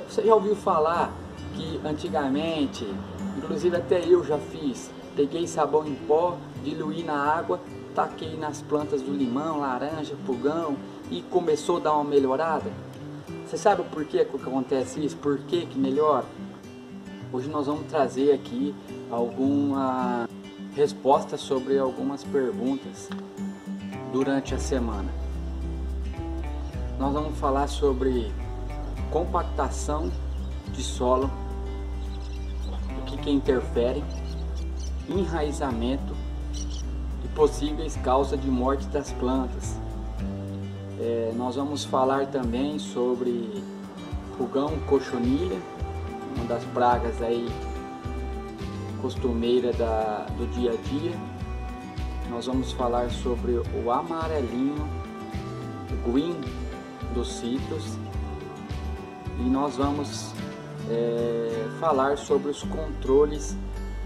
Você já ouviu falar que antigamente, inclusive até eu já fiz, peguei sabão em pó, diluí na água, taquei nas plantas do limão, laranja, pulgão e começou a dar uma melhorada? Você sabe por que acontece isso? Por que melhora? Hoje nós vamos trazer aqui alguma resposta sobre algumas perguntas durante a semana. Nós vamos falar sobre compactação de solo, o que interfere, enraizamento e possíveis causas de morte das plantas. Nós vamos falar também sobre pulgão cochonilha, uma das pragas aí costumeira do dia a dia. Nós vamos falar sobre o amarelinho, o green dos citros, e nós vamos falar sobre os controles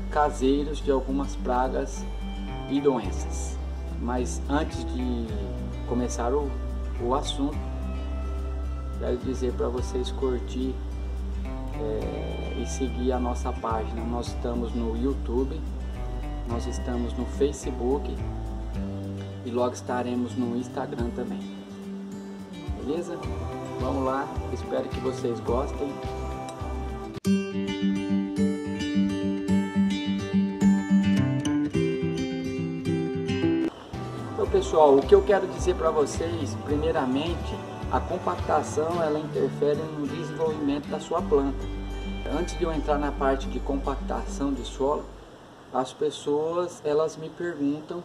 caseiros de algumas pragas e doenças. Mas antes de começar o assunto, quero dizer para vocês curtir e seguir a nossa página. Nós estamos no YouTube, nós estamos no Facebook e logo estaremos no Instagram também. Beleza? Vamos lá, espero que vocês gostem. Então, pessoal, o que eu quero dizer para vocês, primeiramente, a compactação ela interfere no desenvolvimento da sua planta. Antes de eu entrar na parte de compactação de solo, as pessoas elas me perguntam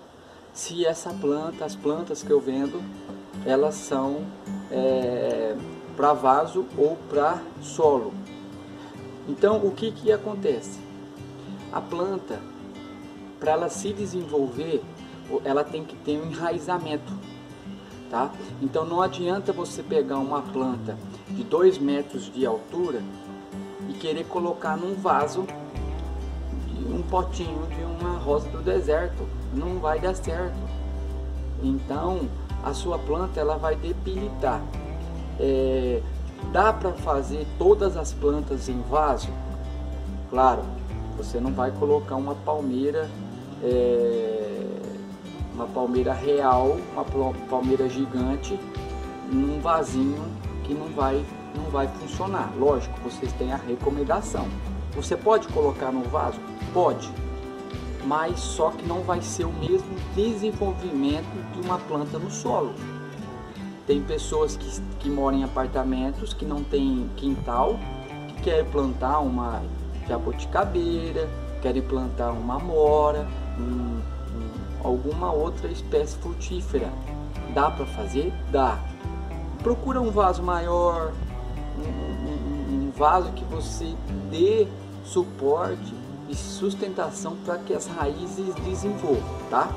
se essa planta, as plantas que eu vendo, elas são para vaso ou para solo. Então o que acontece? A planta, para ela se desenvolver, ela tem que ter um enraizamento. Tá? Então não adianta você pegar uma planta de 2 metros de altura e querer colocar num vaso, um potinho de uma rosa do deserto. Não vai dar certo. Então a sua planta ela vai debilitar. Dá para fazer todas as plantas em vaso? Claro, você não vai colocar uma palmeira real, uma palmeira gigante num vasinho que não vai funcionar. Lógico, vocês têm a recomendação. Você pode colocar no vaso? Pode, mas só que não vai ser o mesmo desenvolvimento de uma planta no solo. Tem pessoas que moram em apartamentos que não tem quintal, que querem plantar uma jabuticabeira, querem plantar uma amora, alguma outra espécie frutífera. Dá para fazer? Dá. Procura um vaso maior, um vaso que você dê suporte e sustentação para que as raízes desenvolvam, tá?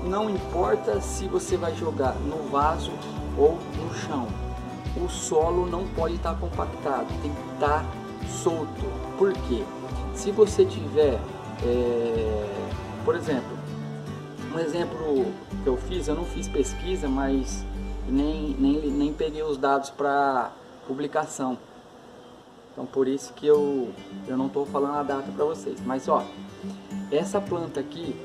Não importa se você vai jogar no vaso ou no chão, o solo não pode estar compactado, tem que estar solto. Por quê? Se você tiver, por exemplo, um exemplo que eu fiz, eu não fiz pesquisa, mas nem peguei os dados para publicação. Então por isso que eu não estou falando a data para vocês. Mas ó, essa planta aqui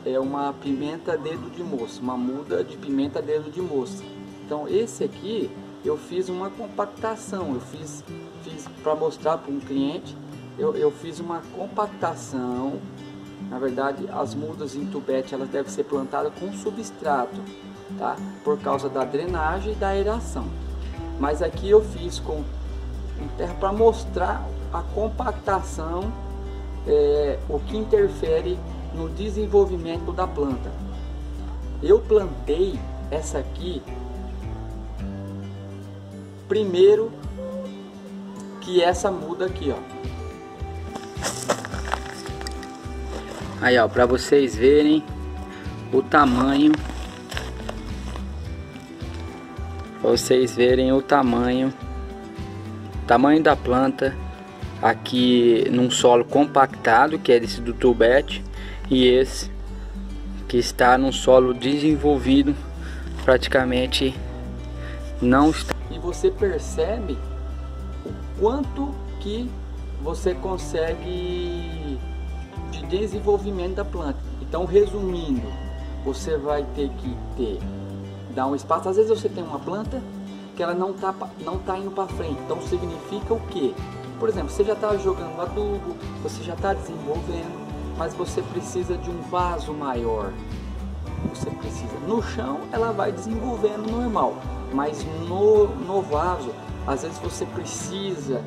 é uma pimenta dedo de moça, uma muda de pimenta dedo de moça. Então esse aqui eu fiz uma compactação, eu fiz para mostrar para um cliente, eu fiz uma compactação. Na verdade, as mudas em tubete elas devem ser plantadas com substrato, tá? Por causa da drenagem e da aeração. Mas aqui eu fiz com terra para mostrar a compactação, o que interfere no desenvolvimento da planta. Eu plantei essa aqui primeiro que essa muda aqui, ó. Aí, ó, para vocês verem o tamanho, tamanho da planta aqui num solo compactado, que é esse do tubete, e esse que está num solo desenvolvido, praticamente não está. E você percebe o quanto que você consegue de desenvolvimento da planta. Então, resumindo, você vai ter que dar um espaço. Às vezes você tem uma planta que ela não tá indo para frente. Então significa o quê? Por exemplo, você já está jogando adubo, você já está desenvolvendo, mas você precisa de um vaso maior. Você precisa. No chão ela vai desenvolvendo normal, mas no vaso, às vezes você precisa,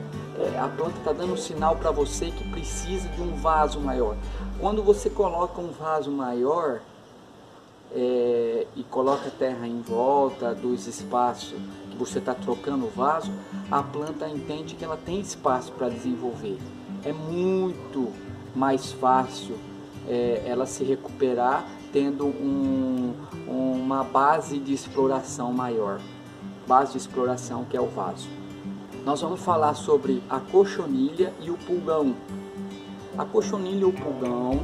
a planta está dando um sinal para você que precisa de um vaso maior. Quando você coloca um vaso maior e coloca terra em volta dos espaços que você está trocando o vaso, a planta entende que ela tem espaço para desenvolver. É muito mais fácil ela se recuperar tendo uma base de exploração maior, base de exploração que é o vaso. Nós vamos falar sobre a cochonilha e o pulgão. A cochonilha e o pulgão,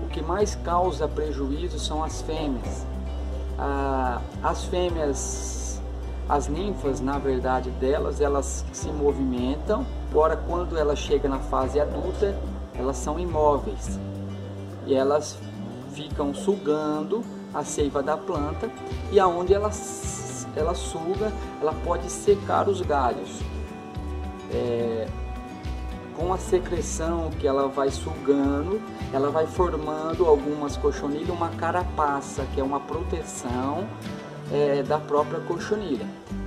o que mais causa prejuízo são as fêmeas. As fêmeas, as ninfas, na verdade delas, elas se movimentam, agora quando ela chega na fase adulta, elas são imóveis e elas ficam sugando a seiva da planta, e aonde ela suga, ela pode secar os galhos. Com a secreção que ela vai sugando, ela vai formando algumas cochonilhas, uma carapaça, que é uma proteção da própria cochonilha.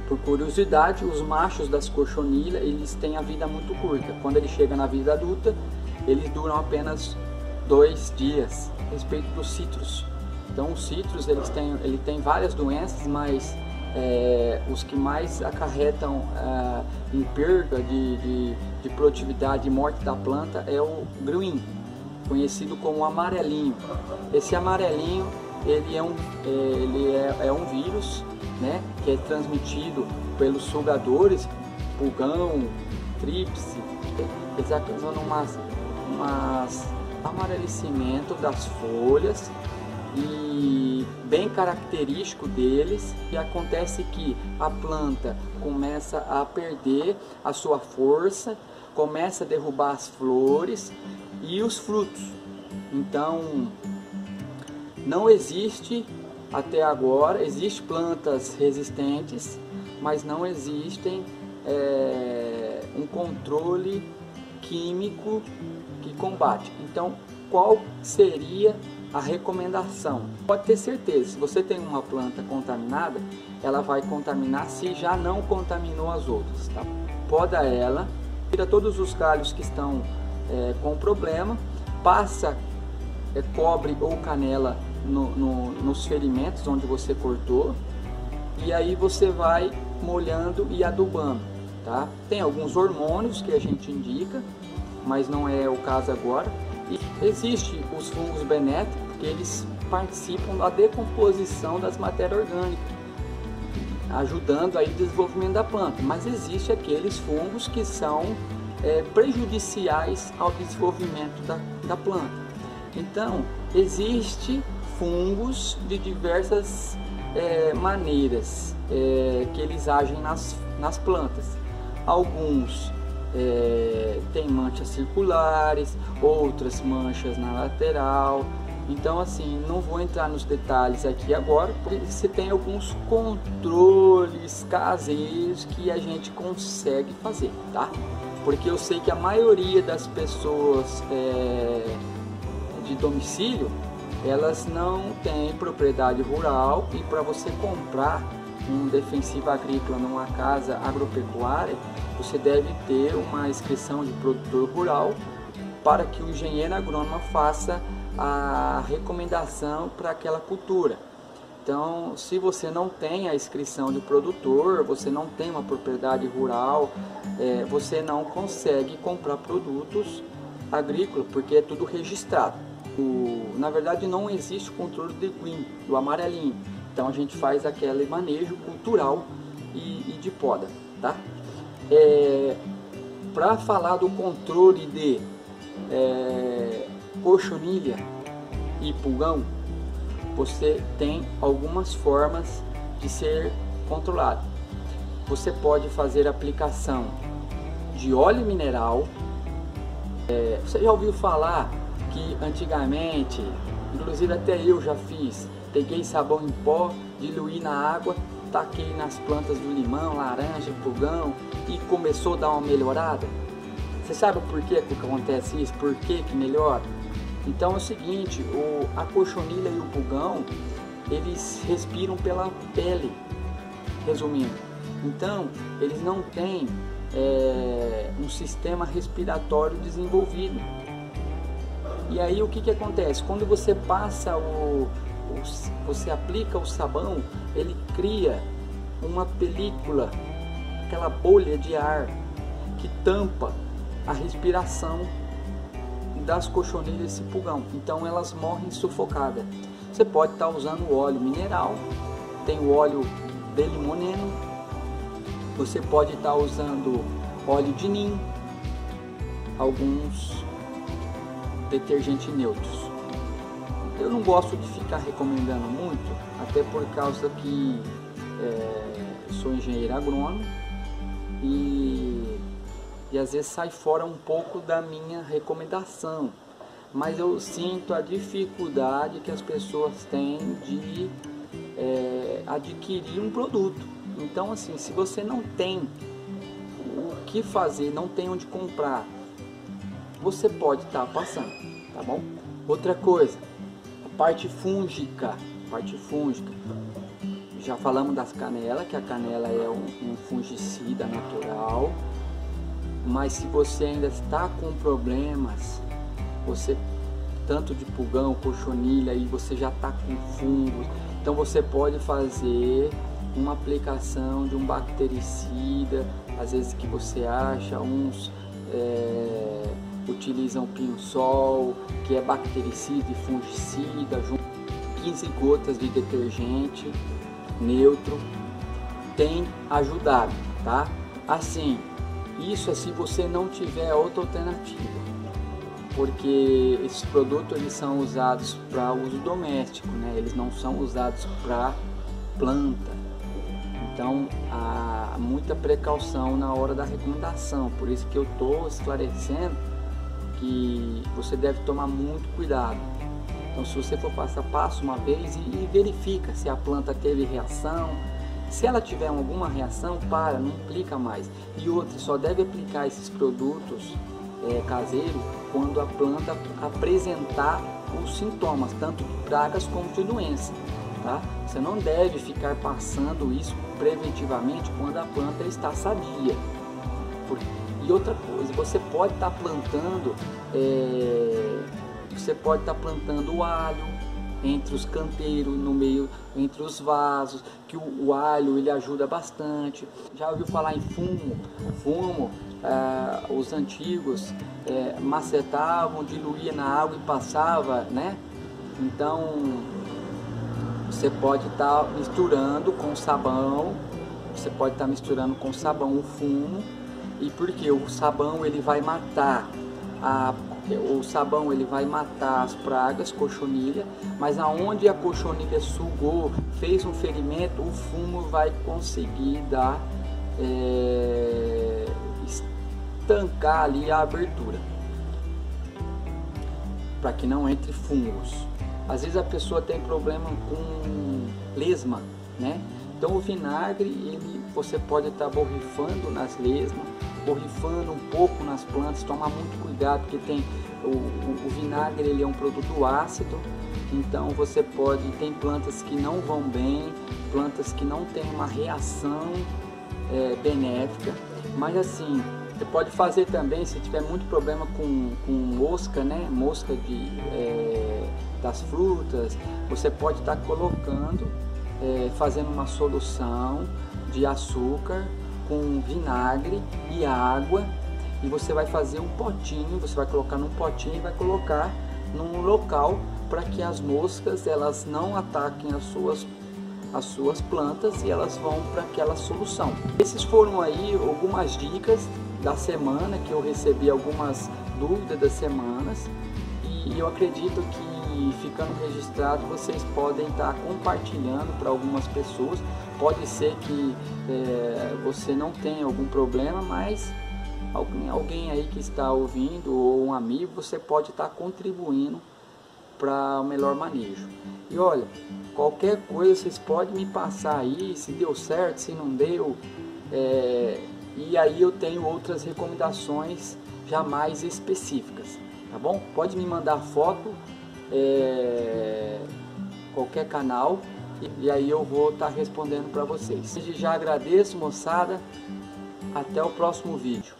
Por curiosidade, os machos das cochonilhas, eles têm a vida muito curta. Quando ele chega na vida adulta, eles duram apenas 2 dias, a respeito dos citros. Então os citros, ele tem várias doenças, mas os que mais acarretam em perda de produtividade e morte da planta é o gruim, conhecido como amarelinho. Esse amarelinho, ele é um vírus, né, que é transmitido pelos sugadores, pulgão, tríplice. Eles ocasionam amarelecimento das folhas, e bem característico deles, e acontece que a planta começa a perder a sua força, começa a derrubar as flores e os frutos. Então não existe até agora, existem plantas resistentes, mas não existem um controle químico que combate. Então qual seria a recomendação? Pode ter certeza, se você tem uma planta contaminada, ela vai contaminar se já não contaminou as outras, tá? Poda ela, tira todos os galhos que estão com problema, passa cobre ou canela nos ferimentos onde você cortou, e aí você vai molhando e adubando, tá? Tem alguns hormônios que a gente indica, mas não é o caso agora. E existem os fungos benéficos, que eles participam da decomposição das matérias orgânicas, ajudando aí o desenvolvimento da planta. Mas existem aqueles fungos que são prejudiciais ao desenvolvimento da planta. Então, existem fungos de diversas maneiras que eles agem nas plantas. Alguns tem manchas circulares, outras manchas na lateral. Então assim, não vou entrar nos detalhes aqui agora, porque você tem alguns controles caseiros que a gente consegue fazer, tá? Porque eu sei que a maioria das pessoas de domicílio, elas não têm propriedade rural, e para você comprar um defensivo agrícola numa casa agropecuária, você deve ter uma inscrição de produtor rural para que o engenheiro agrônomo faça a recomendação para aquela cultura. Então, se você não tem a inscrição de produtor, você não tem uma propriedade rural, você não consegue comprar produtos agrícolas, porque é tudo registrado. Na verdade, não existe controle de green, do amarelinho. Então a gente faz aquele manejo cultural e de poda, tá? Para falar do controle de cochonilha e pulgão, você tem algumas formas de ser controlado. você pode fazer aplicação de óleo mineral. Você já ouviu falar que antigamente, inclusive até eu já fiz, peguei sabão em pó, diluí na água, taquei nas plantas do limão, laranja, pulgão e começou a dar uma melhorada? Você sabe por que acontece isso? Por que melhora? Então é o seguinte, a cochonilha e o pulgão, eles respiram pela pele, resumindo. Então, eles não têm um sistema respiratório desenvolvido. E aí o que acontece? Quando você passa você aplica o sabão, ele cria uma película, aquela bolha de ar que tampa a respiração das cochonilhas e pulgão. Então elas morrem sufocadas. Você pode estar usando óleo mineral, tem o óleo de limoneno, você pode estar usando óleo de nim, alguns detergentes neutros. Eu não gosto de ficar recomendando muito, até por causa que sou engenheiro agrônomo e às vezes sai fora um pouco da minha recomendação, mas eu sinto a dificuldade que as pessoas têm de adquirir um produto. Então assim, se você não tem o que fazer, não tem onde comprar, você pode estar passando, tá bom? Outra coisa, a parte fúngica, já falamos das canelas, que a canela é um fungicida natural, mas se você ainda está com problemas, tanto de pulgão, cochonilha, e você já está com fungos, então você pode fazer uma aplicação de um bactericida, às vezes que você acha, uns utilizam pinho-sol, que é bactericida e fungicida, junto 15 gotas de detergente neutro, tem ajudado, tá? Assim, isso é se você não tiver outra alternativa, porque esses produtos eles são usados para uso doméstico, né? Eles não são usados para planta. Então há muita precaução na hora da recomendação, por isso que eu estou esclarecendo que você deve tomar muito cuidado. Então se você for passo a passo uma vez e verifica se a planta teve reação. Se ela tiver alguma reação, não aplica mais. E outra, só deve aplicar esses produtos caseiros quando a planta apresentar os sintomas, tanto de pragas como de doença. Tá? Você não deve ficar passando isso preventivamente quando a planta está sadia. E outra coisa, você pode estar plantando, o alho entre os canteiros, no meio, entre os vasos, que o alho ele ajuda bastante. Já ouviu falar em fumo? Os antigos macetavam, diluía na água e passava, né? Então você pode estar misturando com sabão, o fumo, e porque o sabão ele vai matar as pragas, cochonilha, mas aonde a cochonilha sugou, fez um ferimento, o fumo vai conseguir estancar ali a abertura, para que não entre fungos. Às vezes a pessoa tem problema com lesma, né? Então o vinagre, você pode estar borrifando nas lesmas, borrifando um pouco nas plantas, tomar muito cuidado, porque tem o vinagre, ele é um produto ácido, então tem plantas que não vão bem, plantas que não têm uma reação benéfica, mas assim, você pode fazer também, se tiver muito problema com mosca, né? Mosca das frutas, você pode estar colocando, fazendo uma solução de açúcar com vinagre e água, e você vai fazer um potinho, você vai colocar num potinho e vai colocar num local para que as moscas elas não ataquem as suas plantas e elas vão para aquela solução. Esses foram aí algumas dicas da semana, que eu recebi algumas dúvidas das semanas, e eu acredito que ficando registrado vocês podem estar compartilhando para algumas pessoas, Pode ser que você não tenha algum problema, mas alguém aí que está ouvindo ou um amigo, você pode estar contribuindo para o melhor manejo. E olha, qualquer coisa vocês podem me passar aí, se deu certo, se não deu, e aí eu tenho outras recomendações já mais específicas, tá bom? Pode me mandar foto, qualquer canal, e aí eu vou estar respondendo para vocês. Já agradeço, moçada, até o próximo vídeo.